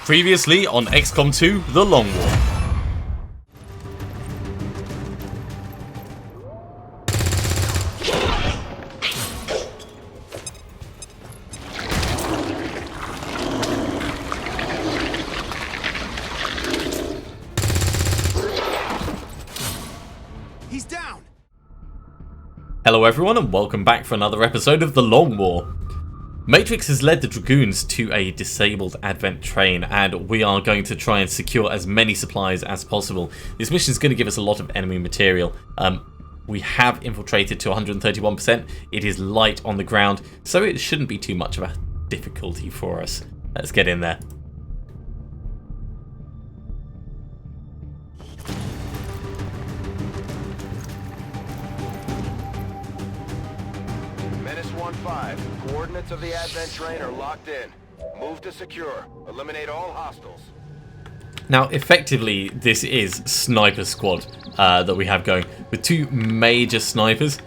Previously on XCom 2, The Long War. He's down. Hello everyone and welcome back for another episode of The Long War. Matrix has led the Dragoons to a disabled advent train and we are going to try and secure as many supplies as possible. This mission is going to give us a lot of enemy material. We have infiltrated to 131%. It is light on the ground, so it shouldn't be too much of a difficulty for us. Let's get in there. Menace 1-5. Coordinates of the advent train are locked in. Move to secure. Eliminate all hostiles. Now, effectively, this is Sniper Squad that we have going. With two major snipers,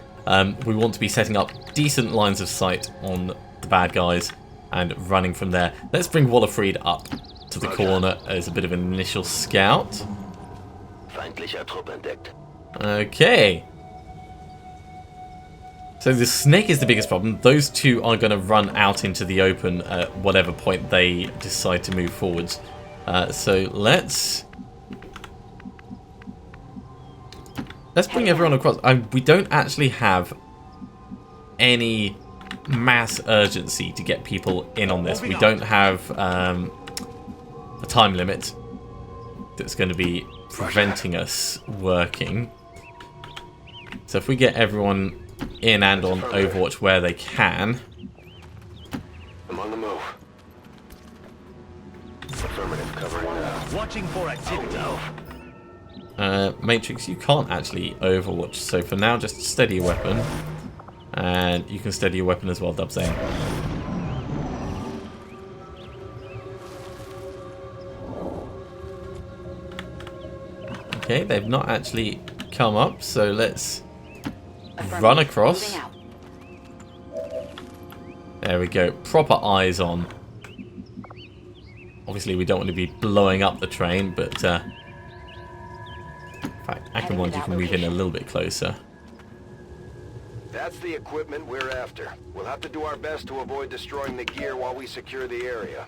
we want to be setting up decent lines of sight on the bad guys and running from there. Let's bring Wallerfried up to the corner as a bit of an initial scout. Feindlicher Trupp entdeckt. Okay. So the snake is the biggest problem. Those two are going to run out into the open at whatever point they decide to move forwards. So let's bring everyone across. We don't actually have any mass urgency to get people in on this. We don't have a time limit that's going to be preventing us working. So if we get everyone in and on Overwatch where they can. I'm on the move. Affirmative, covering now. Watching for activity. Matrix, you can't actually Overwatch, so for now just steady your weapon. And you can steady your weapon as well, Dubzane. Okay, they've not actually come up, so let's run across. There we go. Proper eyes on. Obviously, we don't want to be blowing up the train, but in fact, Akamond, you can move in a little bit closer. That's the equipment we're after. We'll have to do our best to avoid destroying the gear while we secure the area.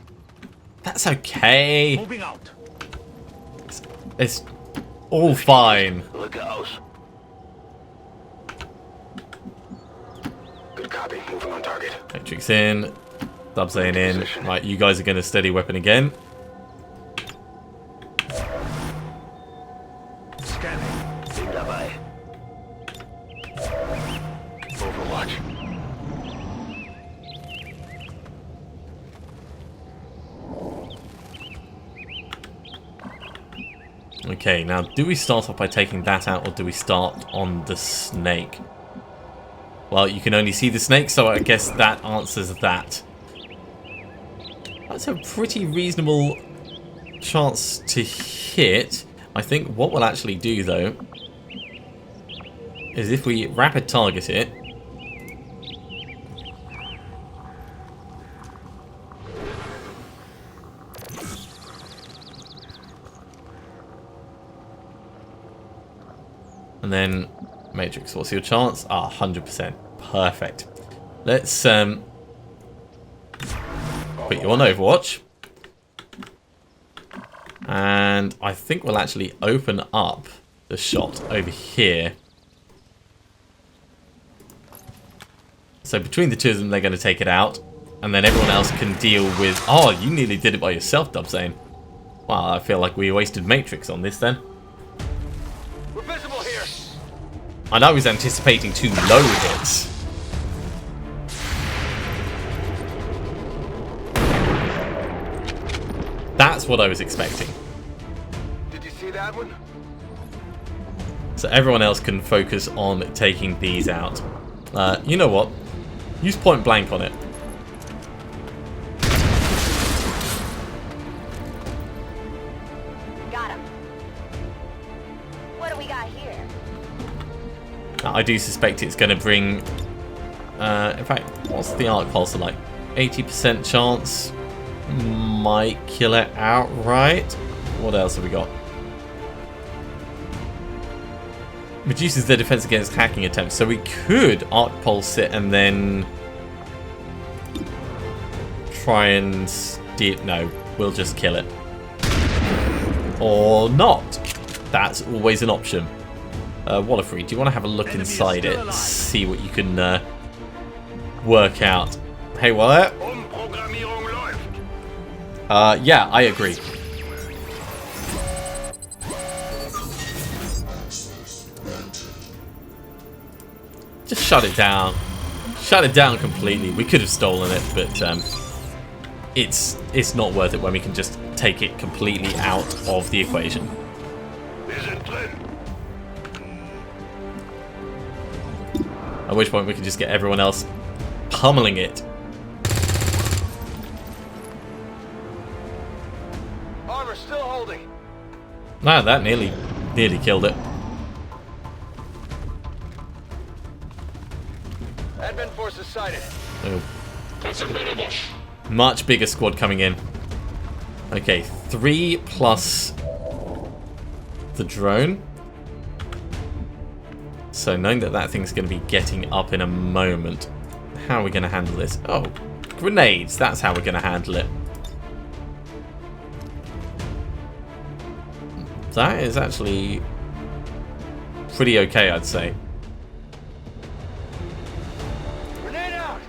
That's okay. Moving out. It's all fine. Look out. Good copy. Moving on target. Matrix in. Dubzane in. Right, you guys are going to steady weapon again. Scanning. Bin dabei. Overwatch. Okay, now do we start off by taking that out or do we start on the snake? Well, you can only see the snake, so I guess that answers that. That's a pretty reasonable chance to hit. I think what we'll actually do, though, is if we rapid target it, and then Matrix, what's your chance? 100%. Perfect. Let's put you on Overwatch. And I think we'll actually open up the shot over here. So between the two of them, they're going to take it out. And then everyone else can deal with... Oh, you nearly did it by yourself, Dubzane. Wow, I feel like we wasted Matrix on this then. We're visible here. And I was anticipating 2 low hits. That's what I was expecting. Did you see that one? So everyone else can focus on taking these out. You know what? Use point blank on it. Got him. What do we got here? Now, I do suspect it's going to bring... in fact, what's the arc pulsar like? 80% chance. might kill it outright. What else have we got? Reduces their defense against hacking attempts. So we could arc pulse it and then try and steal. No, we'll just kill it. Or not. That's always an option. Wallafree, do you want to have a look inside it? See what you can work out. Hey, what? Yeah, I agree. Just shut it down. Shut it down completely. We could have stolen it, but it's not worth it when we can just take it completely out of the equation. At which point we can just get everyone else pummeling it. Armor still holding. No, that nearly killed it. Advent forces sighted. Oh. Much bigger squad coming in. Okay, 3 plus the drone. So knowing that that thing's going to be getting up in a moment, how are we going to handle this? Oh, grenades. That's how we're going to handle it. That is actually pretty okay, I'd say. Grenade out.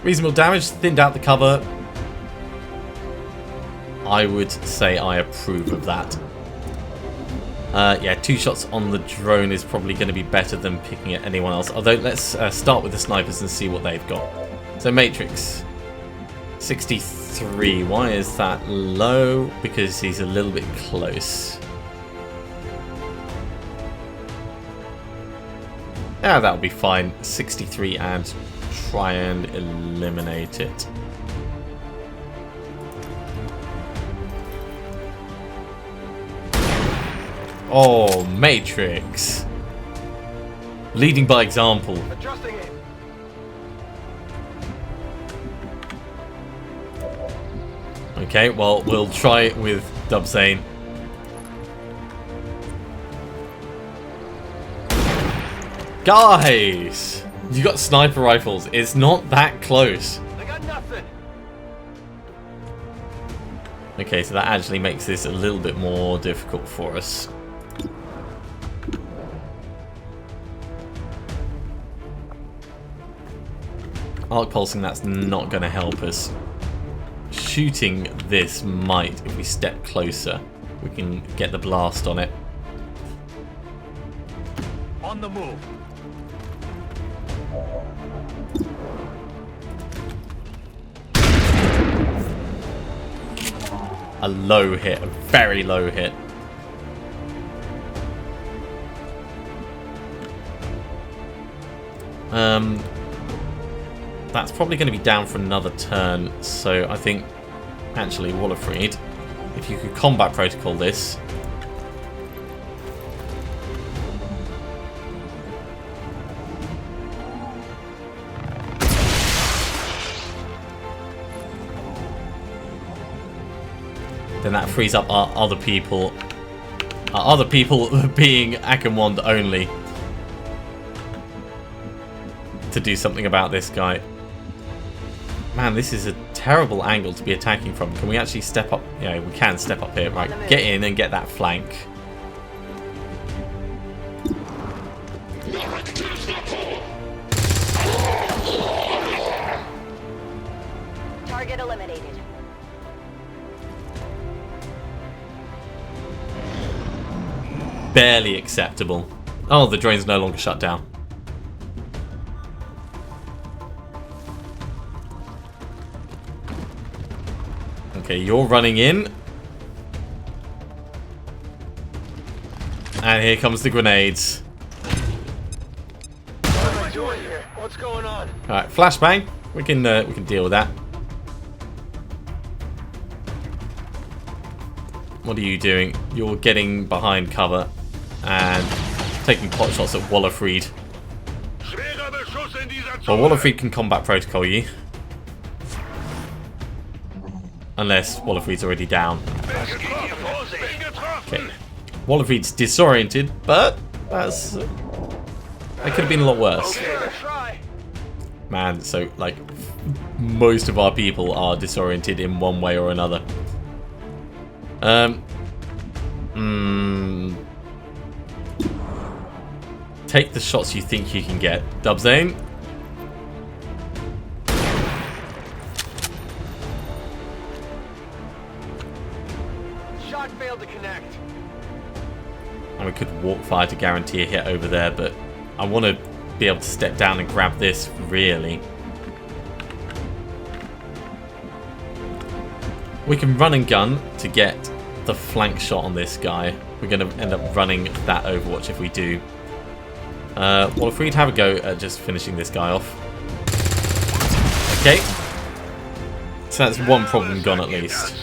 Reasonable damage, thinned out the cover. I would say I approve of that. Yeah, 2 shots on the drone is probably going to be better than picking at anyone else. Although, let's start with the snipers and see what they've got. So, Matrix. 63. Why is that low? Because he's a little bit close. Yeah, that'll be fine. 63 and try and eliminate it. Oh, Matrix. Leading by example. Adjusting it. Okay, well, we'll try it with Dubzane. Guys! You got sniper rifles. It's not that close. I got nothing. Okay, so that actually makes this a little bit more difficult for us. Arc pulsing, that's not going to help us. Shooting this might, if we step closer, we can get the blast on it. On the move. A low hit, a very low hit. That's probably going to be down for another turn, so I think, actually, Wallafreed, if you could combat protocol this. Then that frees up our other people. Our other people being Akamwand only. To do something about this guy. Man, this is a terrible angle to be attacking from. Can we actually step up? Yeah, we can step up here. Right, get in and get that flank. Target eliminated. Barely acceptable. Oh, the drone's no longer shut down. Okay, you're running in. And here comes the grenades. What am I doing here? What's going on? Alright, flashbang. We can deal with that. what are you doing? You're getting behind cover and taking pot shots at Wallerfried. Well, Wallerfried can combat protocol you. Unless Wallerfried's already down. Okay. Wallerfried's disoriented, but that could have been a lot worse. Man, so like most of our people are disoriented in one way or another. Take the shots you think you can get. Dubzane. Shot failed to connect. And we could walk fire to guarantee a hit over there, but I want to be able to step down and grab this, really. We can run and gun to get the flank shot on this guy. We're going to end up running that Overwatch if we do. Well, if we'd have a go at just finishing this guy off. Okay. So that's one problem gone at least.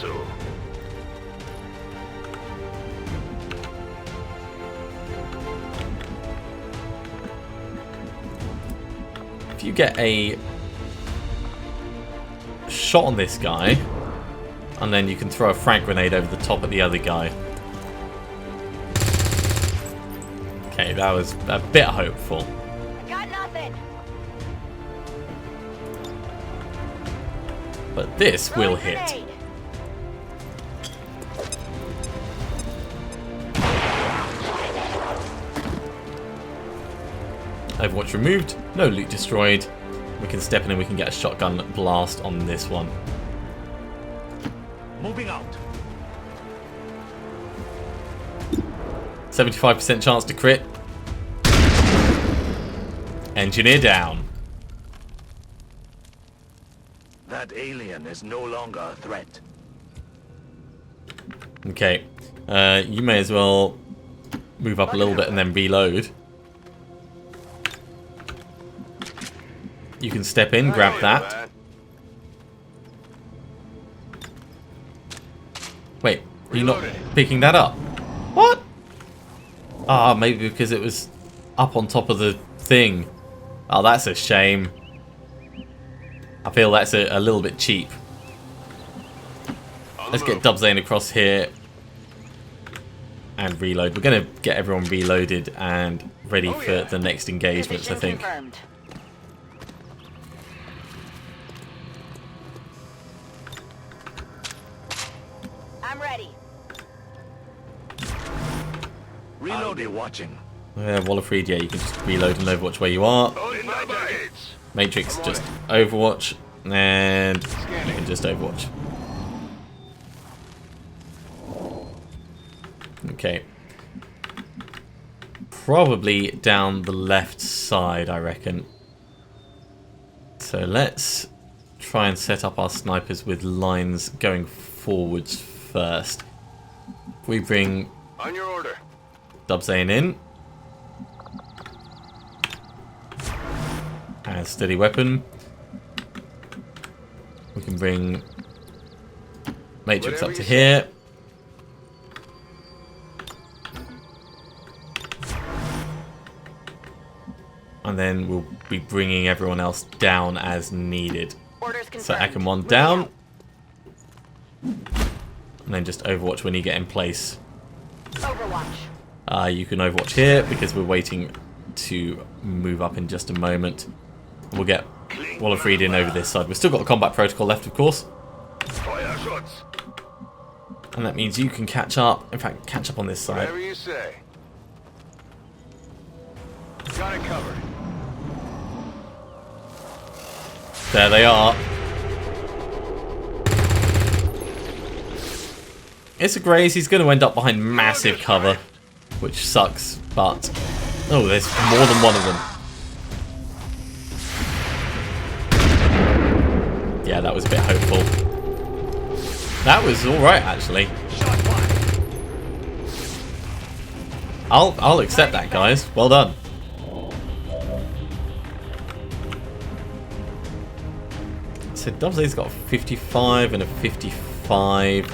If you get a shot on this guy, and then you can throw a frag grenade over the top of the other guy. Okay, that was a bit hopeful. I got nothing. But this will hit. Grenade. Overwatch removed, no loot destroyed. We can step in and we can get a shotgun blast on this one. Moving out. 75% chance to crit. Engineer down. That alien is no longer a threat. Okay, you may as well move up a little bit and then reload. You can step in, grab that. Wait, are you not picking that up? What? Ah, maybe because it was up on top of the thing. Oh, that's a shame. I feel that's a little bit cheap. Let's get Dubzane across here and reload. We're going to get everyone reloaded and ready for the next engagements, I think. Confirmed. I'm ready. I'll be watching. Wallerfried, yeah, you can just reload and Overwatch where you are. Matrix, just Overwatch, and you can just Overwatch. Okay. Probably down the left side, I reckon. So let's try and set up our snipers with lines going forwards first. If we bring On your order. Dubzane in. And steady weapon. We can bring Matrix up to here. And then we'll be bringing everyone else down as needed. Orders So confirmed. Akam 1 down. And then just Overwatch when you get in place. Overwatch. You can Overwatch here because we're waiting to move up in just a moment. We'll get Wallerfried in over this side. We've still got a combat protocol left, of course. Fire shots. And that means you can catch up. In fact, catch up on this side. Whatever you say. Got it covered. There they are. It's a Graze. He's going to end up behind massive cover, which sucks, but... Oh, there's more than one of them. Yeah, that was a bit hopeful. That was alright, actually. I'll accept that, guys. Well done. So Dubzane's got a 55 and a 55.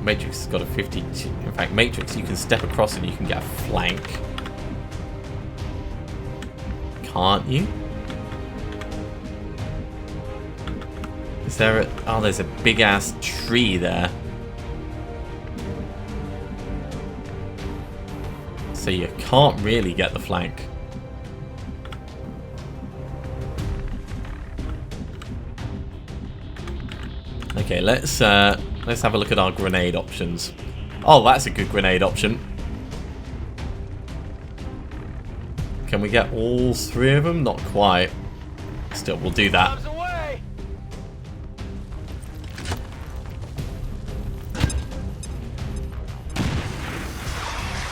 Matrix has got a 52. In fact, Matrix, you can step across and you can get a flank. Can't you? Is there a... Oh, there's a big-ass tree there. So you can't really get the flank. Okay, let's have a look at our grenade options. Oh, that's a good grenade option. Can we get all three of them? Not quite. Still, we'll do that.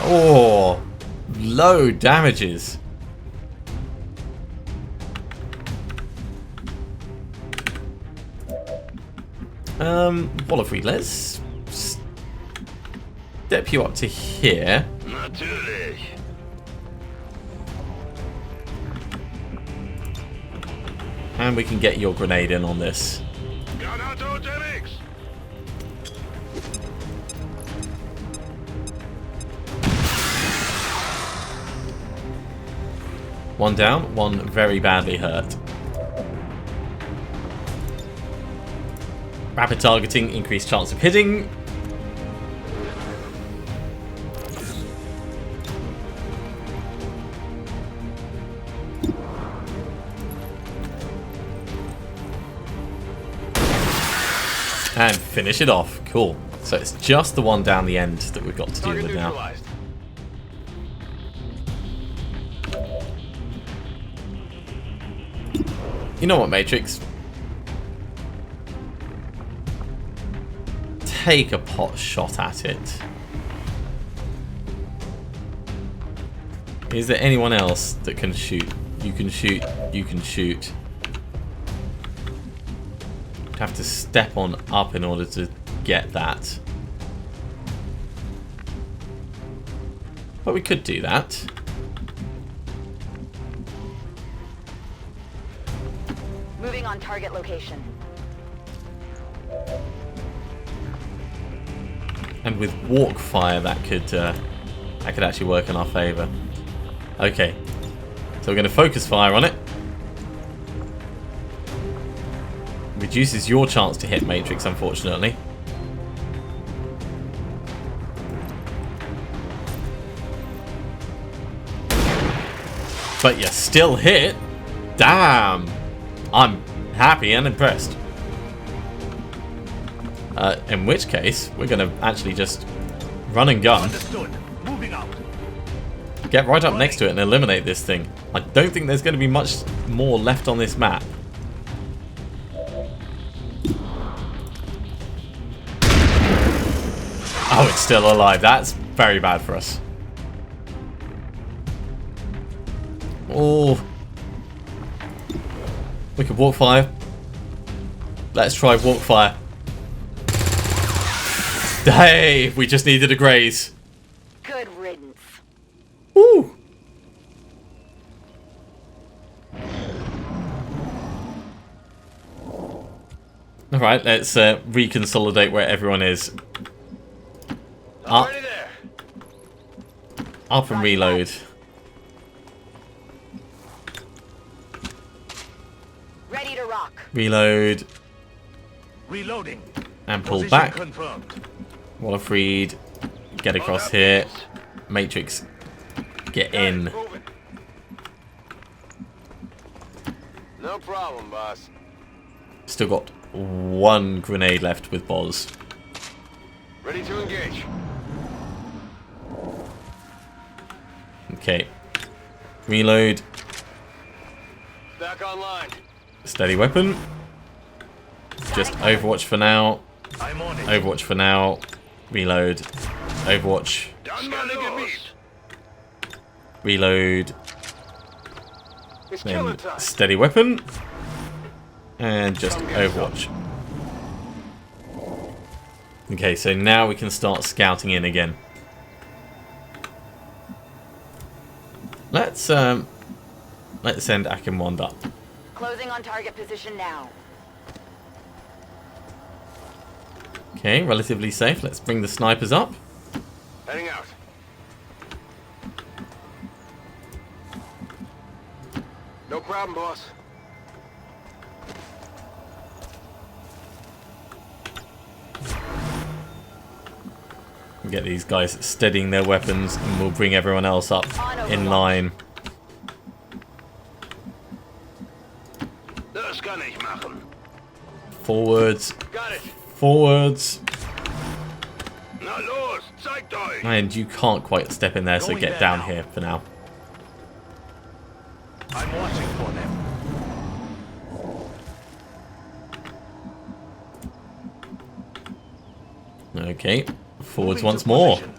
Oh, low damages. What if we let's step you up to here. Natürlich. And we can get your grenade in on this. One down, one very badly hurt. Rapid targeting, increased chance of hitting. And finish it off. Cool. So it's just the one down the end that we've got to deal with now. You know what, Matrix? Take a pot shot at it. Is there anyone else that can shoot? You can shoot. You can shoot. Have to step on up in order to get that. But we could do that. Moving on target location. And with walk fire, that could actually work in our favour. Okay, so we're going to focus fire on it. Reduces your chance to hit, Matrix, unfortunately. But you still hit. Damn. I'm happy and impressed. In which case, we're going to actually just run and gun. Understood. Moving out. Get right up next to it and eliminate this thing. I don't think there's going to be much more left on this map. Oh, it's still alive. That's very bad for us. Oh. We could walk fire. Let's try walk fire. Hey, we just needed a graze. Good riddance. Woo. Alright, let's reconsolidate where everyone is. Up. Up and reload. Ready to rock. Reload. Reloading. And pull Position back. confirmed. Water freed. Get across here. Matrix. Get in. No problem, boss. Still got one grenade left with Boz. Ready to engage. Okay. Reload. Back online. Steady weapon. Just Overwatch for now. I'm on it. Overwatch for now. Reload. Overwatch. Reload. It's killing Then time. steady weapon. And just Overwatch. Okay, so now we can start scouting in again. Let's send Akinwand up. Closing on target position now. Okay, relatively safe. Let's bring the snipers up. Heading out. No problem, boss. Get these guys steadying their weapons and we'll bring everyone else up in line. Das kann ich machen. Forwards. Got it. Forwards. Na los, zeigt euch. And you can't quite step in there, so Going get there down now. here for now. I'm watching for them. Okay. Forwards Moving once to more. position.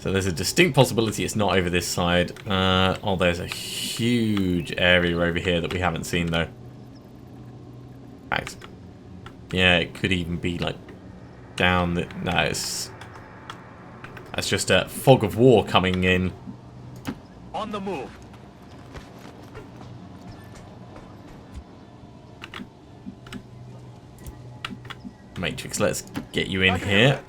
So there's a distinct possibility it's not over this side. Oh, there's a huge area over here that we haven't seen, though. In fact, yeah, it could even be, like, down the... No, it's... That's just a fog of war coming in. On the move. Matrix, let's get you in here.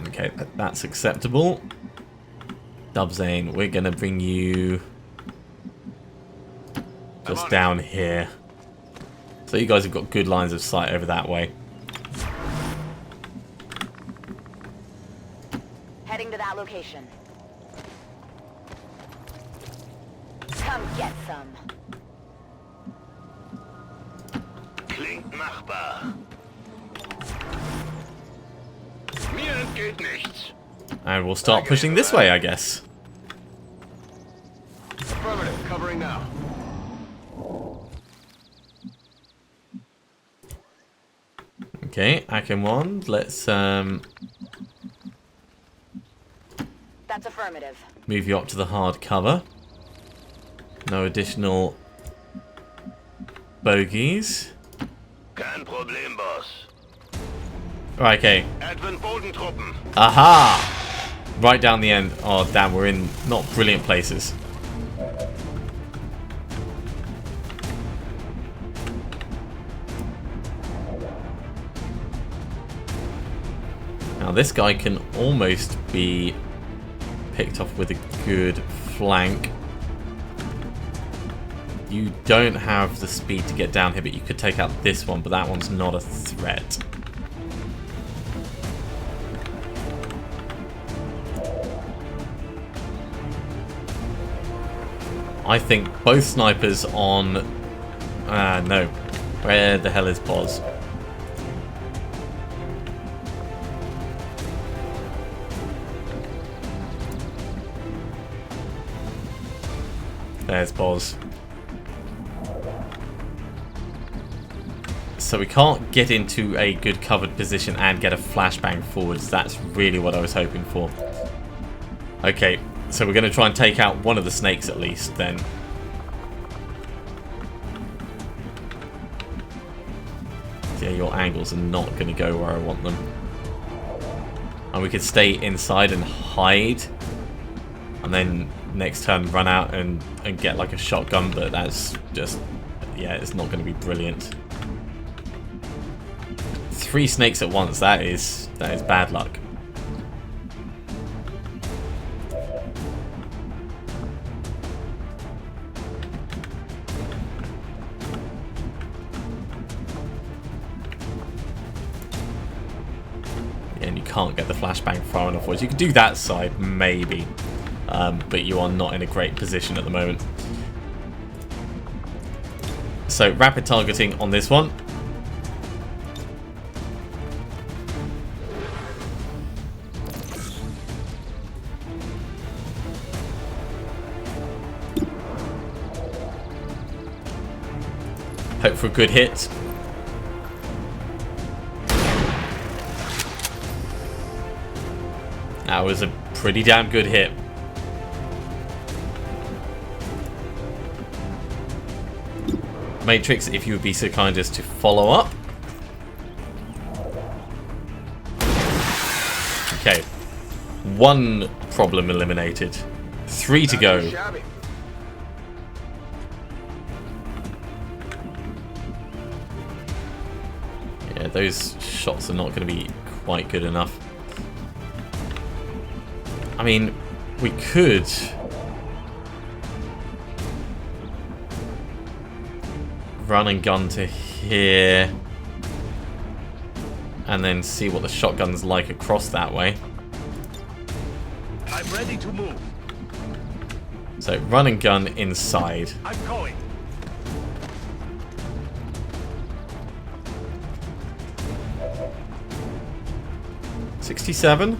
Okay, that's acceptable. Dubzane, we're going to bring you just down here. So you guys have got good lines of sight over that way. Heading to that location. Come get some. Klingt machbar. Mir entgeht nichts. And we'll start pushing this way, I guess. Affirmative, covering now. Okay, Akin-1, let's That's affirmative. move you up to the hard cover. No additional bogeys. Kein Problem, Boss. Right, okay. Advent Bodentruppen. Aha! Right down the end. Oh, damn, we're in not brilliant places. Now, this guy can almost be picked off with a good flank. You don't have the speed to get down here, but you could take out this one, but that one's not a threat. I think both snipers on... no. Where the hell is Boz? There's Boz. So we can't get into a good covered position and get a flashbang forwards. That's really what I was hoping for. Okay, so we're going to try and take out one of the snakes at least then. Yeah, your angles are not going to go where I want them. And we could stay inside and hide. And then next turn run out and get like a shotgun, but that's just... Yeah, it's not going to be brilliant. 3 snakes at once, that is bad luck. And you can't get the flashbang far enough forwards. You can do that side, maybe. But you are not in a great position at the moment. So, rapid targeting on this one. Hope for a good hit. That was a pretty damn good hit. Matrix, if you would be so kind as to follow up. Okay. 1 problem eliminated. 3 to go. those shots are not going to be quite good enough. I mean, we could... run and gun to here. And then see what the shotgun's like across that way. I'm ready to move. So, run and gun inside. I'm going. $67.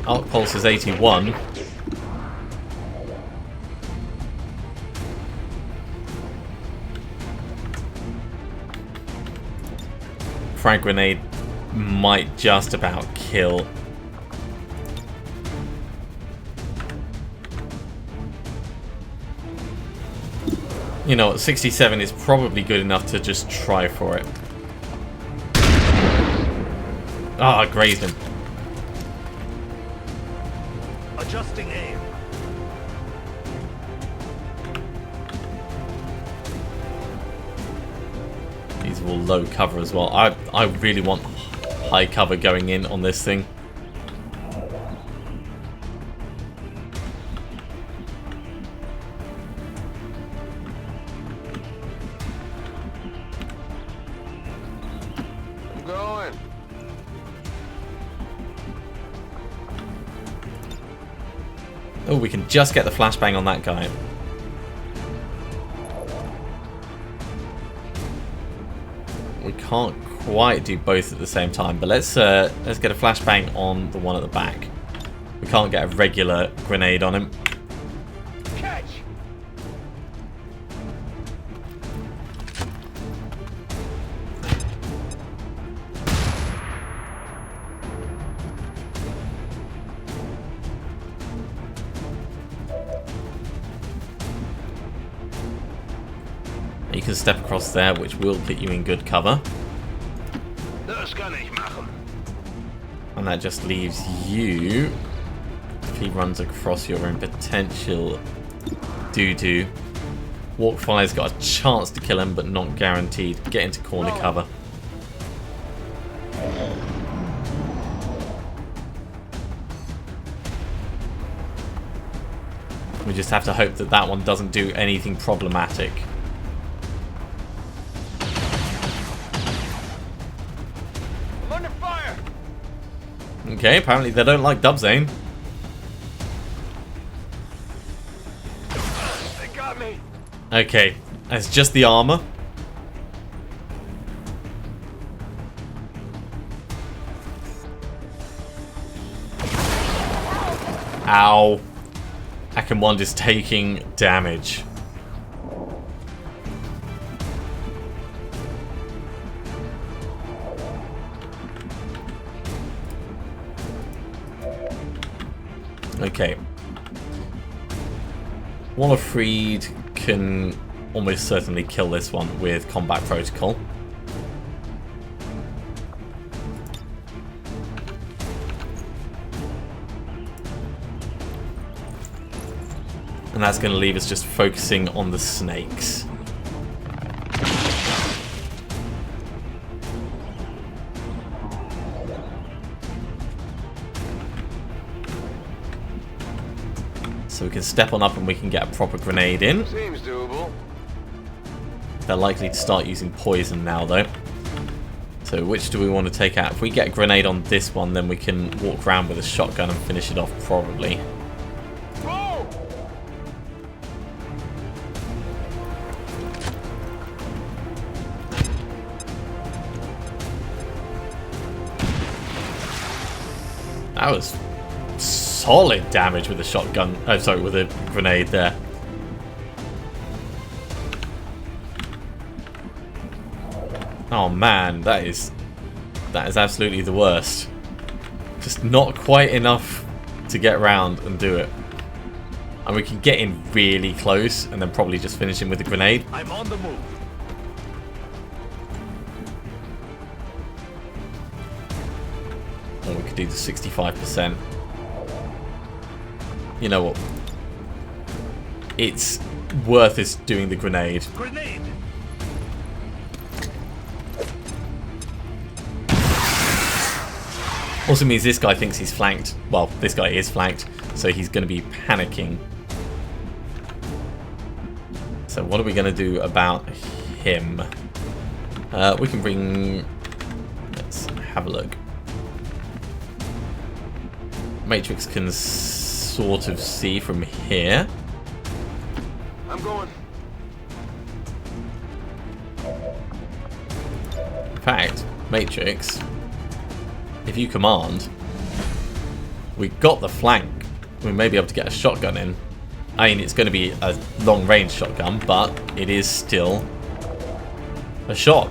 Arc pulse is 81. Frag grenade might just about kill. You know what, 67 is probably good enough to just try for it. Ah, I grazed him. Adjusting aim. These are all low cover as well. I really want high cover going in on this thing. I'm going. Oh, we can just get the flashbang on that guy. We can't quite do both at the same time, but let's get a flashbang on the one at the back. We can't get a regular grenade on him. Catch! You can step across there, which will put you in good cover. Das kann ich machen. And that just leaves you, if he runs across, you're in potential doo-doo. Walkfire's got a chance to kill him, but not guaranteed. Get into corner cover. We just have to hope that that one doesn't do anything problematic. I'm under fire! Okay, apparently they don't like Dubzane. They got me! Okay, it's just the armor. Ow. Akamwand is taking damage. Okay. Wall of Freed can almost certainly kill this one with combat protocol. And that's going to leave us just focusing on the snakes. So we can step on up and we can get a proper grenade in. Seems doable. They're likely to start using poison now though. So which do we want to take out? If we get a grenade on this one, then we can walk around with a shotgun and finish it off probably. Whoa! That was solid damage with a shotgun. Oh, sorry, with a grenade there. Oh man, that is absolutely the worst. Just not quite enough to get around and do it. And we can get in really close and then probably just finish him with a grenade. I'm on the move. Or we could do the 65%. You know what? It's worth us doing the grenade. Grenade. Also means this guy thinks he's flanked. Well, this guy is flanked, so he's going to be panicking. So what are we going to do about him? We can bring... Let's have a look. Matrix can sort of see from here. I'm going. In fact, Matrix, if you command, we got the flank. We may be able to get a shotgun in. I mean, it's going to be a long-range shotgun, but it is still a shot.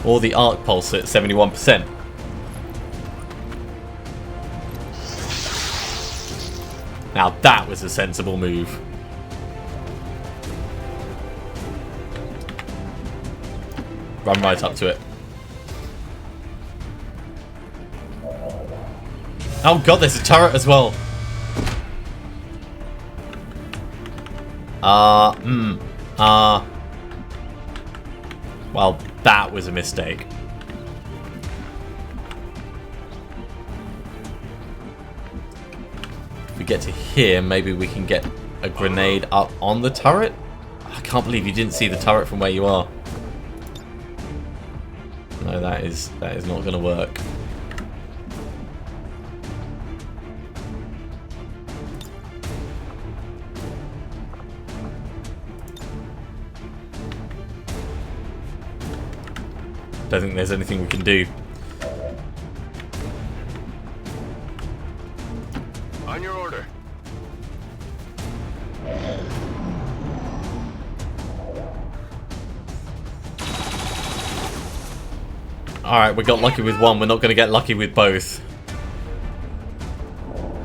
Or the arc pulse at 71%. Now that was a sensible move. Run right up to it. Oh god, there's a turret as well. Well, that was a mistake. If we get to here, maybe we can get a grenade up on the turret? I can't believe you didn't see the turret from where you are. No, that is not going to work. Don't think there's anything we can do. On your order. Alright, we got lucky with one. We're not going to get lucky with both.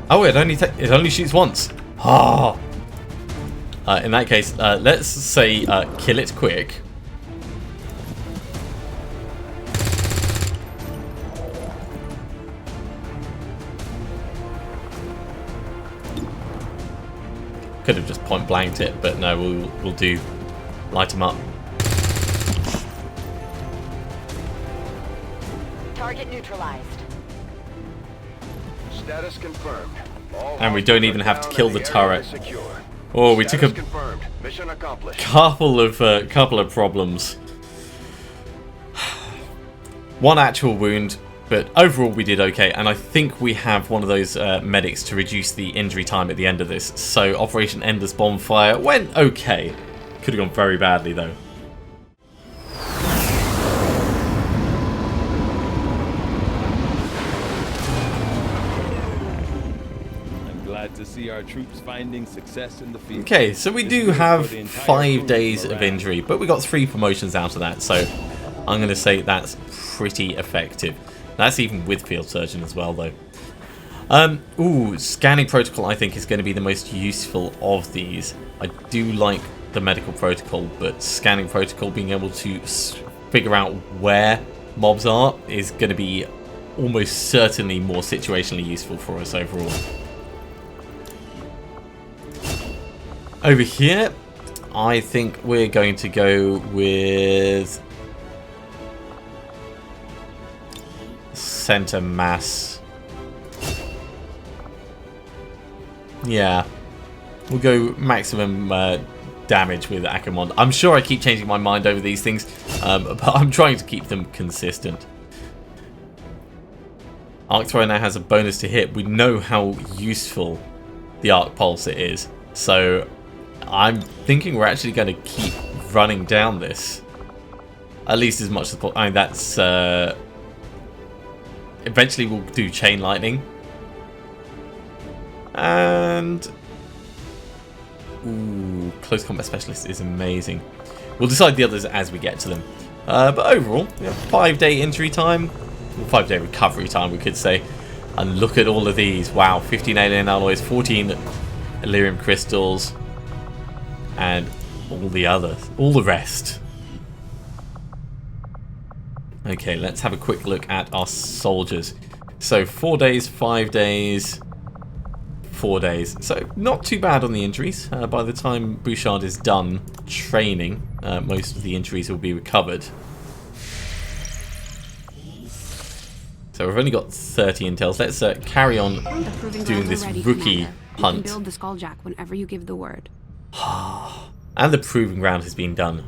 Oh, it only shoots once. Ah. In that case, let's say kill it quick. Could have just point blanked it, but no, we'll do light him up. Target neutralized. Status confirmed. All And we don't even have to kill the turret. secure. Oh, we took a Confirmed. Mission accomplished. couple of problems. One actual wound, but overall we did okay, and I think we have one of those medics to reduce the injury time at the end of this. So Operation Endless Bonfire went okay. Could have gone very badly though. To see our troops finding success in the field. Okay, so we do have 5 days of injury, but we got 3 promotions out of that, so I'm going to say that's pretty effective. That's even with Field Surgeon as well, though. Scanning Protocol I think is going to be the most useful of these. I do like the Medical Protocol, but Scanning Protocol, being able to figure out where mobs are, is going to be almost certainly more situationally useful for us overall. Over here, I think we're going to go with center mass. Yeah, we'll go maximum damage with Akamon. I'm sure I keep changing my mind over these things, but I'm trying to keep them consistent. Arc Thrower now has a bonus to hit. We know how useful the Arc Pulse is, so I'm thinking we're actually going to keep running down this. At least as much as possible. I mean, that's... eventually we'll do Chain Lightning. And... Ooh, Close Combat Specialist is amazing. We'll decide the others as we get to them. But overall, 5-day injury time. 5-day recovery time, we could say. And look at all of these. Wow, 15 alien alloys, 14 Elerium crystals. And all the others, all the rest. Okay, let's have a quick look at our soldiers. So 4 days, 5 days, 4 days. So not too bad on the injuries. By the time Bouchard is done training, most of the injuries will be recovered. So we've only got 30 intels. Let's carry on The proving doing grounds this are ready, rookie Commander. You can hunt. build the Skulljack whenever you give the word. And the proving ground has been done.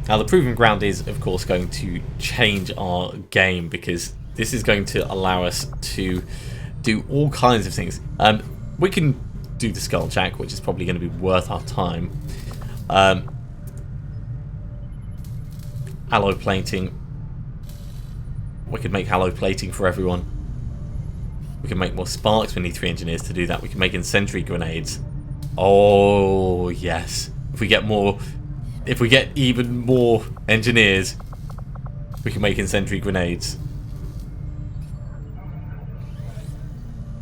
Now the proving ground is, of course, going to change our game because this is going to allow us to do all kinds of things. We can do the Skulljack, which is probably going to be worth our time. Alloy plating. We could make alloy plating for everyone. We can make more sparks. We need 3 engineers to do that. We can make incendiary grenades. Oh yes. If we get even more engineers, we can make incendiary grenades.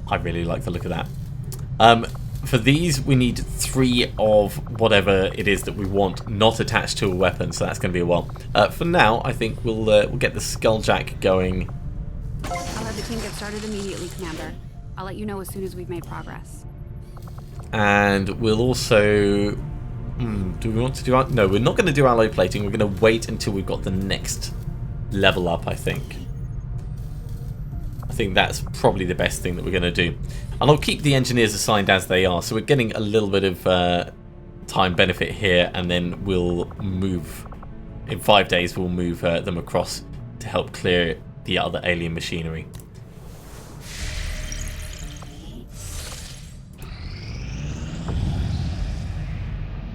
I really like the look of that. For these, we need 3 of whatever it is that we want, not attached to a weapon, so that's going to be a while. For now, I think we'll get the Skulljack going. I'll have the team get started immediately, Commander. I'll let you know as soon as we've made progress. And we'll also... do we want to do... No, we're not going to do alloy plating. We're going to wait until we've got the next level up, I think. I think that's probably the best thing that we're going to do. And I'll keep the engineers assigned as they are. So we're getting a little bit of time benefit here. And then we'll move... In 5 days, we'll move them across to help clear the other alien machinery.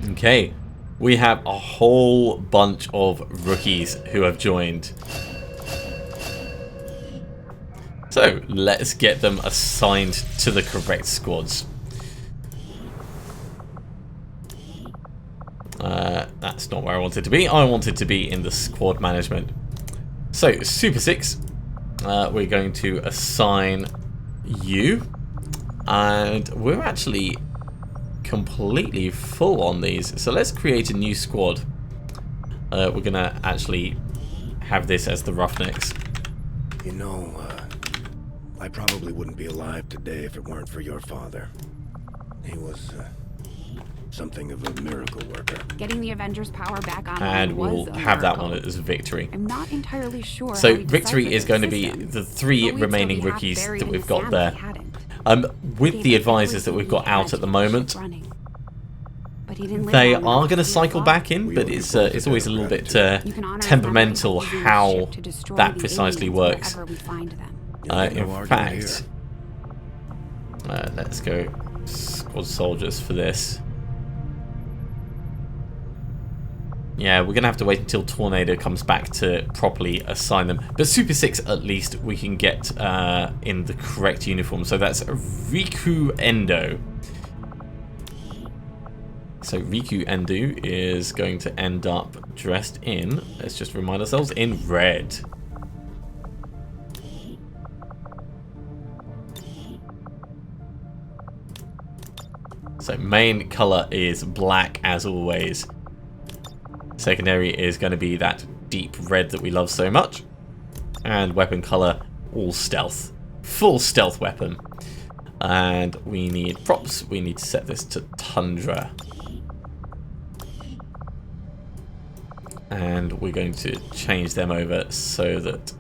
Okay, we have a whole bunch of rookies who have joined. So, let's get them assigned to the correct squads. That's not where I wanted to be. I wanted to be in the squad management. So, Super 6, we're going to assign you. And we're actually completely full on these. So let's create a new squad. We're going to actually have this as the Roughnecks. You know, I probably wouldn't be alive today if it weren't for your father. He was something of a miracle worker. Getting the Avengers' power back on And was we'll a have that miracle. one as Victory. I'm not entirely sure. So how he Victory deciphered is going to the be system, the but 3 we'd still remaining be half rookies buried that in we've the got sand there. if he hadn't. With Gave the us advisors that everything we've he got had out to at the keep the ship moment, running. But he didn't live they long are enough going to see cycle it back in, We but owe you it's both a always a debt of little bit gratitude. You can honor his temperamental memory by using the how ship to destroy that the precisely aliens works. wherever we find them. Yeah, no In argument fact, here. let's go squad soldiers for this. Yeah, we're going to have to wait until Tornado comes back to properly assign them. But Super 6, at least, we can get in the correct uniform. So that's Riku Endo. So Riku Endo is going to end up dressed in, let's just remind ourselves, in red. So main color is black as always. Secondary is going to be that deep red that we love so much. And weapon color, all stealth. Full stealth weapon. And we need props. We need to set this to Tundra. And we're going to change them over so that...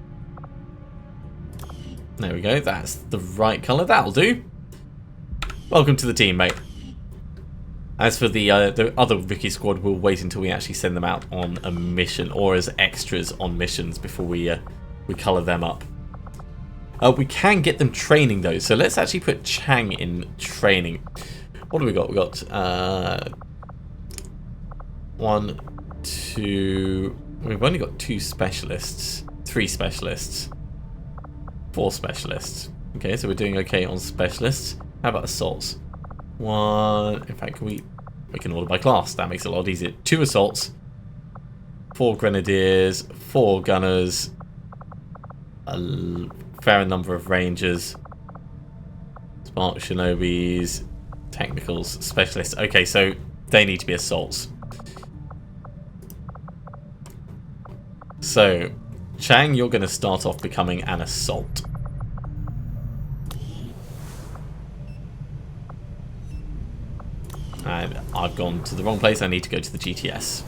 There we go. That's the right color. That'll do. Welcome to the team, mate. As for the other rookie squad, we'll wait until we actually send them out on a mission or as extras on missions before we colour them up. We can get them training though, so let's actually put Chang in training. What do we got? We got 1, 2. We've only got 2 specialists, 3 specialists, 4 specialists. Okay, so we're doing okay on specialists. How about assaults? 1. In fact, we can order by class. That makes it a lot easier. 2 assaults, 4 grenadiers, 4 gunners, a fair number of rangers, spark shinobis, technicals, specialists. Okay, so they need to be assaults. So, Chang, you're going to start off becoming an assault. And I've gone to the wrong place. I need to go to the GTS.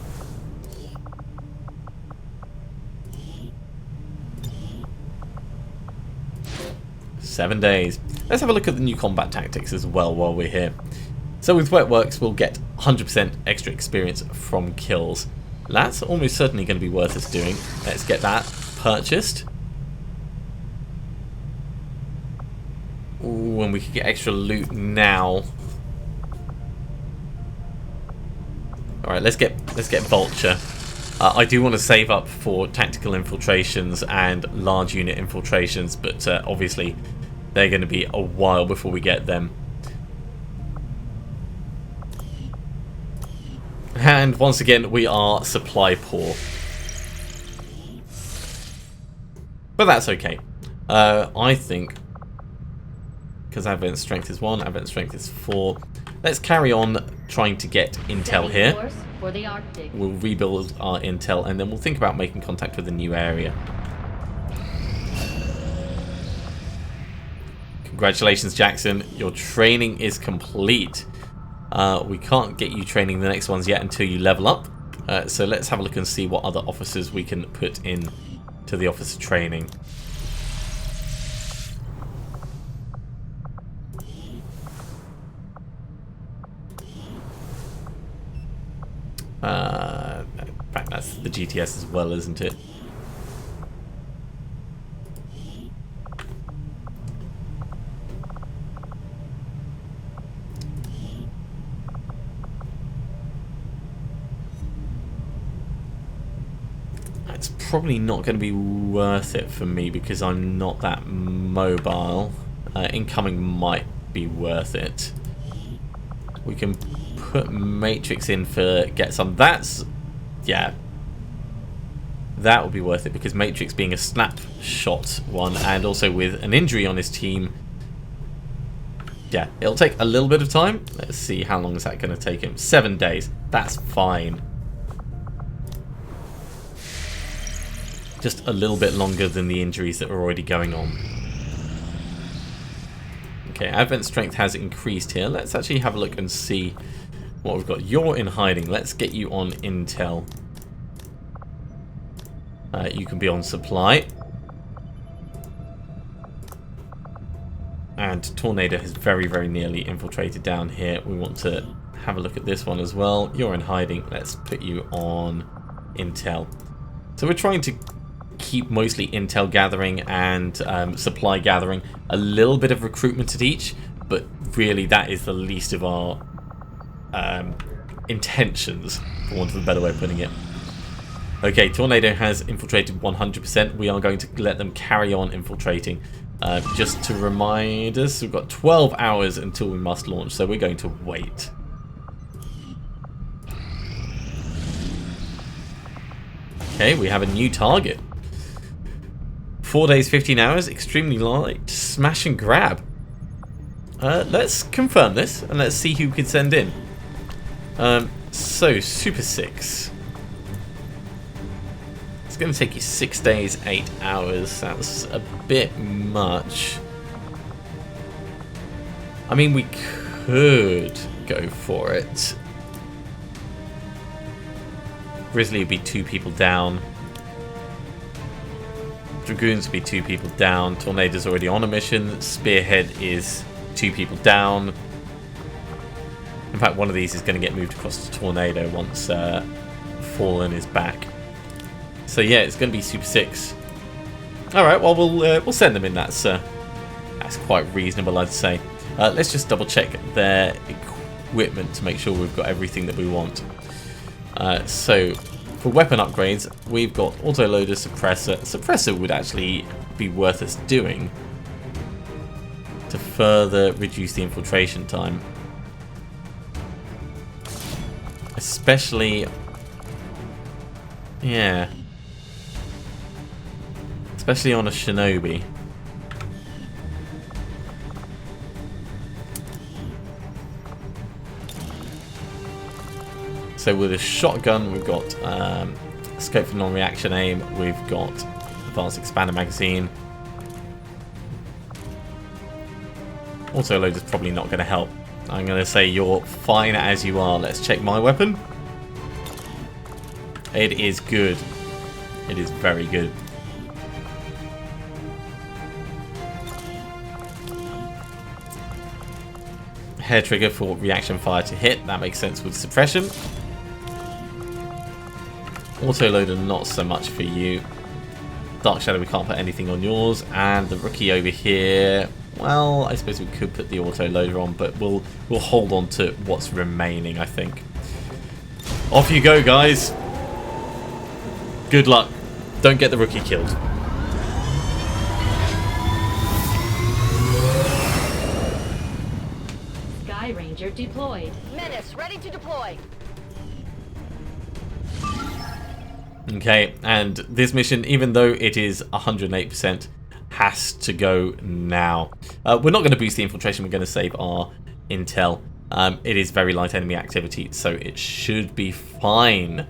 7 days. Let's have a look at the new combat tactics as well while we're here. So with Wet Works, we'll get 100% extra experience from kills. That's almost certainly going to be worth us doing. Let's get that purchased. Ooh, and we could get extra loot now. Alright, let's get Vulture. I do want to save up for tactical infiltrations and large unit infiltrations, but obviously they're going to be a while before we get them. And once again, we are supply poor. But that's okay. I think, because Advent Strength is 1, Advent Strength is 4. Let's carry on trying to get intel here. We'll rebuild our intel and then we'll think about making contact with a new area. Congratulations, Jackson. Your training is complete. We can't get you training the next ones yet until you level up. So let's have a look and see what other officers we can put in to the officer training. In fact, that's the GTS as well, isn't it? It's probably not going to be worth it for me because I'm not that mobile. Incoming might be worth it. We can put Matrix in for get some. That's, yeah, that would be worth it because Matrix being a snapshot one and also with an injury on his team, yeah, it'll take a little bit of time. Let's see how long is that going to take him. 7 days. That's fine. Just a little bit longer than the injuries that are already going on. Okay, Advent Strength has increased here. Let's actually have a look and see what we've got. You're in hiding. Let's get you on intel. You can be on supply. And Tornado has very, very nearly infiltrated down here. We want to have a look at this one as well. You're in hiding. Let's put you on intel. So we're trying to keep mostly intel gathering and supply gathering. A little bit of recruitment at each, but really that is the least of our intentions, for want of a better way of putting it. Okay, Tornado has infiltrated 100%. We are going to let them carry on infiltrating. Just to remind us, we've got 12 hours until we must launch, so we're going to wait. Okay, we have a new target. 4 days, 15 hours, extremely light, smash and grab. Let's confirm this and let's see who we can send in. So, Super 6. It's going to take you 6 days, 8 hours. That's a bit much. I mean, we could go for it. Grizzly would be 2 people down. Dragoons would be 2 people down. Tornado's already on a mission. Spearhead is 2 people down. In fact, one of these is going to get moved across to Tornado once Fallen is back. So yeah, it's going to be Super 6. All right, well we'll send them in. That's quite reasonable, I'd say. Let's just double check their equipment to make sure we've got everything that we want. So for weapon upgrades, we've got autoloader, suppressor. Suppressor would actually be worth us doing to further reduce the infiltration time. Especially, yeah, especially on a shinobi. So with a shotgun, we've got scope for non-reaction aim, we've got advanced expander magazine. Autoloader is probably not going to help. I'm going to say you're fine as you are. Let's check my weapon. It is good. It is very good. hair trigger for reaction fire to hit. That makes sense with suppression. Autoloader, not so much for you. Dark Shadow, we can't put anything on yours. And the rookie over here, well, I suppose we could put the autoloader on, but we'll hold on to what's remaining, I think. Off you go, guys. Good luck. Don't get the rookie killed. Sky Ranger deployed. Menace, ready to deploy. Okay, and this mission, even though it is 108%, has to go now. We're not going to boost the infiltration, we're going to save our intel. It is very light enemy activity, so it should be fine.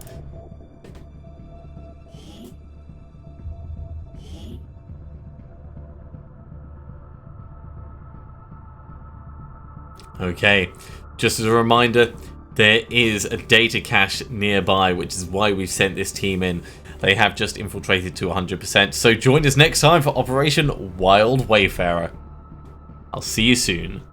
Okay, just as a reminder, there is a data cache nearby, which is why we've sent this team in. They have just infiltrated to 100%, so join us next time for Operation Wild Wayfarer. I'll see you soon.